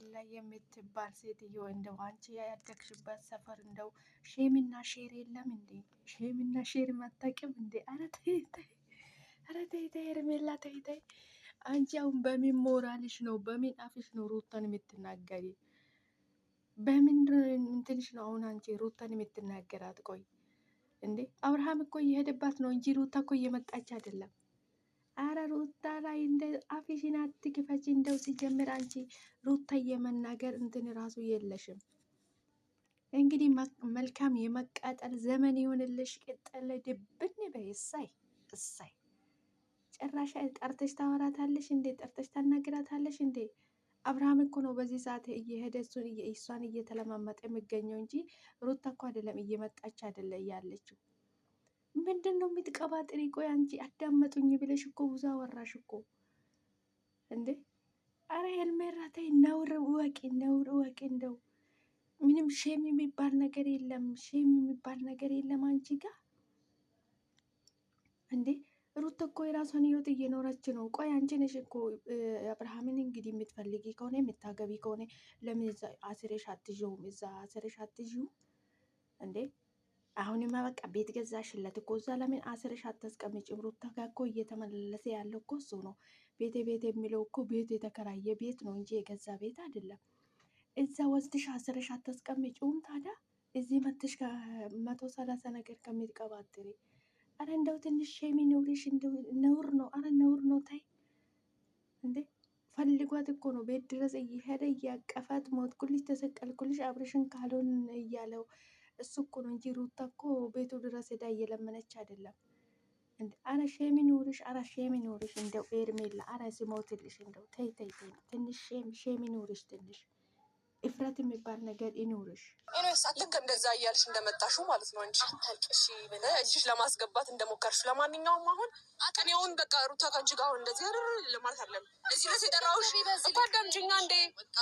ሄርሜላ የምትባል ሴትዮ እንደው አንቺ ያደግሽበት ሰፈር እንደው ሼምና ሼር የለም እንዴ? ሼምና ሼር ማታውቂም እንዴ? ኧረ ተይ ተይ፣ ኧረ ተይ ተይ ሄርሜላ ተይ ተይ። አንቺ አሁን በምን ሞራልሽ ነው በምን አፍሽ ነው ሩታን የምትናገሪ? በምን እንትንሽ ነው አሁን አንቺ ሩታን የምትናገራት? ቆይ እንዴ አብርሃም እኮ እየሄደባት ነው እንጂ ሩታ እኮ እየመጣች አይደለም። አረ ሩታ ላይ እንደ አፍሽን አትክፈች። እንደው ሲጀምር አንቺ ሩታ የመናገር እንትን ራሱ የለሽም። እንግዲህ መልካም የመቃጠል ዘመን ይሁንልሽ። ቅጠል ድብን በይ። እሳይ እሳይ። ጭራሽ ጠርተሽ ታወራታለሽ እንዴ? ጠርተሽ ታናግራታለሽ እንዴ? አብርሃም እኮ ነው በዚህ ሰዓት እየሄደ እሷን እየተለማመጠ የሚገኘው እንጂ ሩታ እኮ አይደለም እየመጣች አይደለ ያለችው። ምንድን ነው የምትቀባጥሪ? ቆይ አንቺ አዳመጡኝ ብለሽ እኮ ብዙ አወራሽ እኮ እንዴ። አረ ሄርሜላ ተይ፣ ነውር እወቂ፣ ነውር እወቂ። እንደው ምንም ሼም የሚባል ነገር የለም፣ ሼም የሚባል ነገር የለም አንቺ ጋር እንዴ። ሩት እኮ የራሷን ህይወት እየኖረች ነው። ቆይ አንቺ ነሽ እኮ አብርሃምን እንግዲህ የምትፈልጊ ከሆነ የምታገቢ ከሆነ ለምን እዛ አስሬሽ አትዥውም? እዛ አስሬሽ አትዥውም እንዴ? አሁንማ በቃ ቤት ገዛሽለት እኮ እዛ ለምን አስርሽ አታስቀምጪም? ሩታ ጋር እኮ እየተመላለሰ ያለው እኮ እሱ ነው። ቤቴ ቤት የሚለው እኮ ቤት የተከራየ ቤት ነው እንጂ የገዛ ቤት አይደለም። እዛ ወስድሽ አስርሽ አታስቀምጪውም? ታዲያ እዚህ መትሽ ከ130 ነገር ከሚትቀባጥሪ፣ አረ እንደው ትንሽ ሼም ይኑርሽ። እንደው ነውር ነው፣ አረ ነውር ነው። ታይ እንዴ ፈልጓት እኮ ነው ቤት ድረስ እየሄደ እያቀፋት ሞትኩልሽ፣ ተሰቀልኩልሽ አብርሽን ካልሆን እያለው እሱ እኮ ነው እንጂ ሩታ እኮ ቤቱ ድረስ ሄዳ እየለመነች አይደለም። አረ ሼም ይኑርሽ፣ አረ ሼም ይኑርሽ። እንደው ሄርሜላ አረ ሲሞትልሽ እንደው ተይ ተይ ተይ፣ ትንሽ ሼም ይኑርሽ፣ ትንሽ እፍረት የሚባል ነገር ይኑርሽ። እኔስ አትክ እንደዛ እያልሽ እንደመጣሽው ማለት ነው እንጂ አታልቅሽ እጅሽ ለማስገባት እንደሞከርሽ። ለማንኛውም አሁን አቀኔውን በቃ ሩታ ካንቺ ጋር እንደዚህ ለማለት አይደለም እዚህ ድረስ የጠራሁሽ እኮ አዳምጪኛ እንዴ።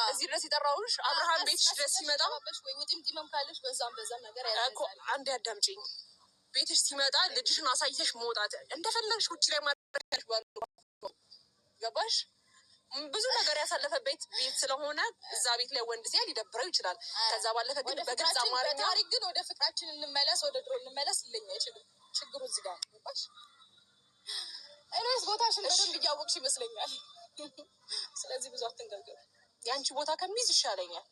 እዚህ ድረስ የጠራሁሽ አብርሃም ቤትሽ ድረስ ሲመጣ ወይ ውጥምጥም ካለሽ በዛም ነገር እኮ አንዴ አዳምጪኝ። ቤትሽ ሲመጣ ልጅሽን አሳይተሽ መውጣት እንደፈለግሽ ውጪ ላይ ማድረግ ገባሽ? ብዙ ነገር ያሳለፈ ቤት ስለሆነ እዛ ቤት ላይ ወንድ ሲያ ሊደብረው ይችላል። ከዛ ባለፈ ግን በግልጽ አማርኛ ታሪክ ግን ወደ ፍቅራችን እንመለስ፣ ወደ ድሮ እንመለስ ሊለኝ አይችልም። ችግሩ እዚህ ጋር ነው። እኔስ ቦታሽን በደንብ እያወቅሽ ይመስለኛል። ስለዚህ ብዙ አትንገልገል። የአንቺ ቦታ ከሚይዝ ይሻለኛል።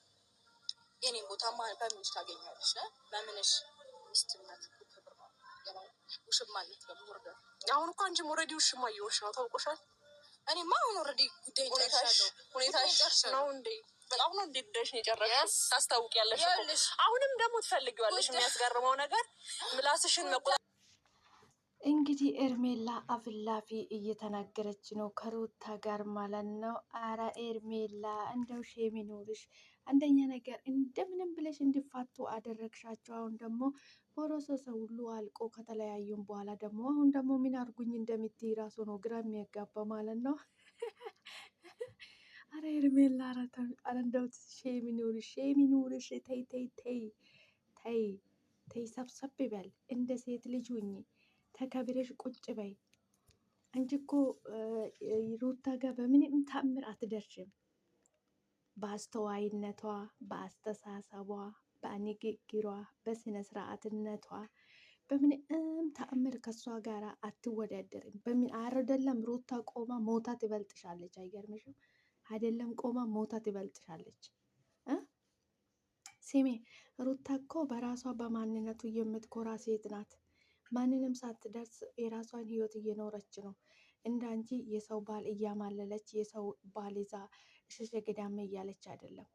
የኔን ቦታማ በምንሽ ታገኛለሽ? በምንሽ ሚስትነት ክብር ነው ውሽማነት ደግሞ ወርደ። አሁን እኮ አንቺም ኦልሬዲ ውሽማ እየሆንሽ ነው፣ ታውቆሻል። እኔማ አሁን ኦልሬዲ ጉዳይ ሁኔታሽ ነው እንዴ? በጣም ነው እንዴ ጉዳይሽ ነው የጨረስሽው? ታስታውቂያለሽ እኮ አሁንም ደግሞ ትፈልጊዋለሽ። የሚያስገርመው ነገር ምላስሽን መቆጣጠር። እንግዲህ ሄርሜላ አፍላፊ እየተናገረች ነው ከሩታ ጋር ማለት ነው። አረ ሄርሜላ እንደው ሼም ይኑርሽ። አንደኛ ነገር እንደምንም ብለሽ እንዲፋቱ አደረግሻቸው። አሁን ደግሞ ፕሮሰስ ሁሉ አልቆ ከተለያዩም በኋላ ደግሞ አሁን ደግሞ ምን አርጉኝ እንደምትይ ራሱ ነው ግራ የሚያጋባ ማለት ነው። አረ ሄርሜላ አረ እንደው ሼም ይኑርሽ፣ ሼም ይኑርሽ። ተይ ተይ ተይ ተይ ተይ፣ ሰብሰብ በል እንደ ሴት ልጅ ሁኚ፣ ተከብረሽ ቁጭ በይ። አንቺ እኮ ሩታ ጋር በምንም ታምር አትደርሽም። በአስተዋይነቷ፣ በአስተሳሰቧ፣ በንግግሯ፣ በስነ ስርዓትነቷ በምንም ተአምር ከሷ ጋር አትወዳደርም። በምን አይደለም ሩታ ቆማ ሞታ ትበልጥሻለች። አይገርምሽም? አይደለም ቆማ ሞታ ትበልጥሻለች። ስሜ ሩታ እኮ በራሷ በማንነቱ የምትኮራ ሴት ናት። ማንንም ሳትደርስ የራሷን ህይወት እየኖረች ነው። እንዳንቺ የሰው ባል እያማለለች የሰው ባል ይዛ ሸሸ ገዳሜ እያለች አይደለም።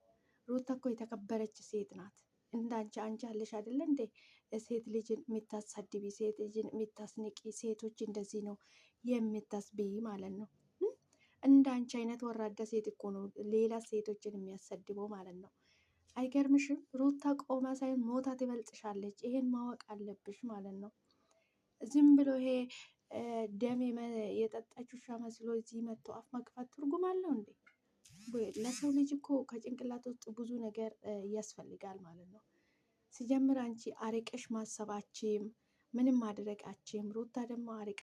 ሩታ እኮ የተከበረች ሴት ናት። እንዳንቺ አንቺ አለሽ አይደለ እንዴ ሴት ልጅን የምታሳድቢ፣ ሴት ልጅን የምታስንቂ፣ ሴቶች እንደዚህ ነው የምታስብይ ማለት ነው። እንዳንቺ አይነት ወራዳ ሴት እኮ ነው ሌላ ሴቶችን የሚያሰድበው ማለት ነው። አይገርምሽም? ሩታ ቆማ ሳይሆን ሞታ ትበልጥሻለች። ይሄን ማወቅ አለብሽ ማለት ነው። ዝም ብሎ ይሄ ደም የጠጣች ውሻ መስሎ እዚህ መጥቶ አፍ መክፈት ትርጉም አለው እንዴ? ለሰው ልጅ እኮ ከጭንቅላት ውስጥ ብዙ ነገር ያስፈልጋል ማለት ነው። ሲጀምር አንቺ አርቀሽ ማሰባችም ምንም ማድረጋችም፣ ሩታ ደግሞ አርቀ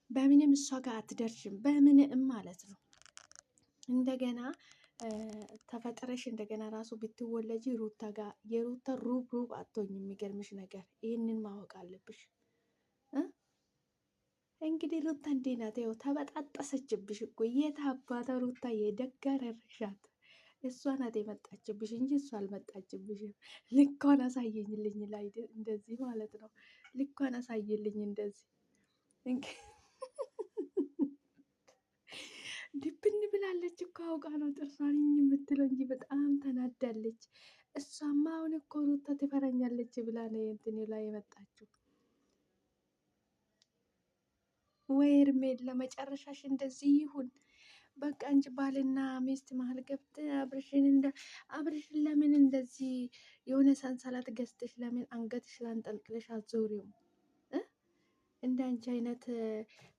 በምንም እሷ ጋር አትደርሽም፣ በምንም ማለት ነው። እንደገና ተፈጥረሽ እንደገና ራሱ ብትወለጂ ሩታ ጋር የሩታ ሩብ አትሆኝ። የሚገርምሽ ነገር ይህንን ማወቅ አለብሽ። እንግዲህ ሩታ እንዴ ናት? ያው ተበጣጠሰችብሽ እኮ። የት አባተ ሩታ የደገረርሻት እሷ ናት የመጣችብሽ እንጂ እሷ አልመጣችብሽም። ልኳን አሳየኝልኝ ላይ እንደዚህ ማለት ነው። ልኳን አሳየልኝ እንደዚህ ድብን ብላለች እኮ አውቃ ነው ጥርሷን የምትለው እንጂ በጣም ተናዳለች። እሷማ አሁን እኮ ሩታ ትፈረኛለች ብላ ነው እንትን ላይ የመጣችው። ወይ ሄርሜላ መጨረሻሽ እንደዚህ ይሁን በቃ እንጂ ባልና ሚስት መሀል ገብተ አብርሽን ለምን እንደዚህ የሆነ ሰንሰለት ገዝተሽ ለምን አንገትሽ ላንጠልጥለሽ አዞሪውም? እንደ አንቺ አይነት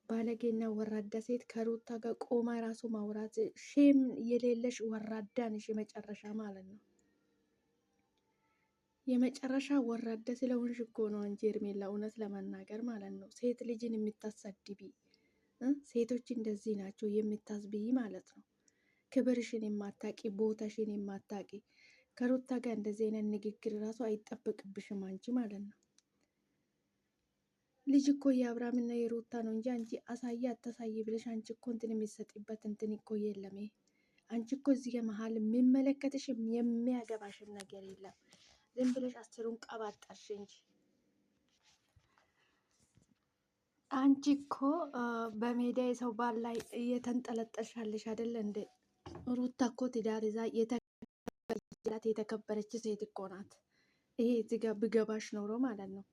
ባለጌና ወራዳ ሴት ከሩታ ጋር ቆማ ራሱ ማውራት ሼም የሌለሽ ወራዳ ነሽ። የመጨረሻ ማለት ነው። የመጨረሻ ወራዳ ስለሆንሽ እኮ ነው እንጂ ሄርሜላ፣ እውነት ለመናገር ማለት ነው። ሴት ልጅን የምታሳድቢ ሴቶች እንደዚህ ናቸው፣ የምታስብይ ማለት ነው። ክብርሽን የማታቂ ቦታሽን የማታቂ ከሩታ ጋር እንደዚህ አይነት ንግግር ራሱ አይጠበቅብሽም አንቺ ማለት ነው። ልጅ እኮ የአብርሃምና የሩታ ነው እንጂ አንቺ አሳየ አታሳይ ብለሽ አንቺ እኮ እንትን የሚሰጥበት እንትን እኮ የለም። አንቺ እኮ እዚህ መሀል የሚመለከትሽ የሚያገባሽም ነገር የለም። ዝም ብለሽ አስሩን ቀባጠርሽ እንጂ አንቺ እኮ በሜዳ የሰው ባል ላይ እየተንጠለጠልሻለሽ አይደለ እንደ ሩታ እኮ ትዳር ይዛ የተከበረች ሴት እኮ ናት። ይሄ እዚህ ጋር ብገባሽ ኖሮ ማለት ነው።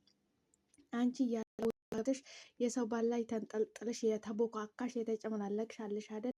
አንቺ እያለሽ የሰው ባል ላይ ተንጠልጥለሽ የተቦካካሽ የተጨመላለቅሽ አለሽ አይደል?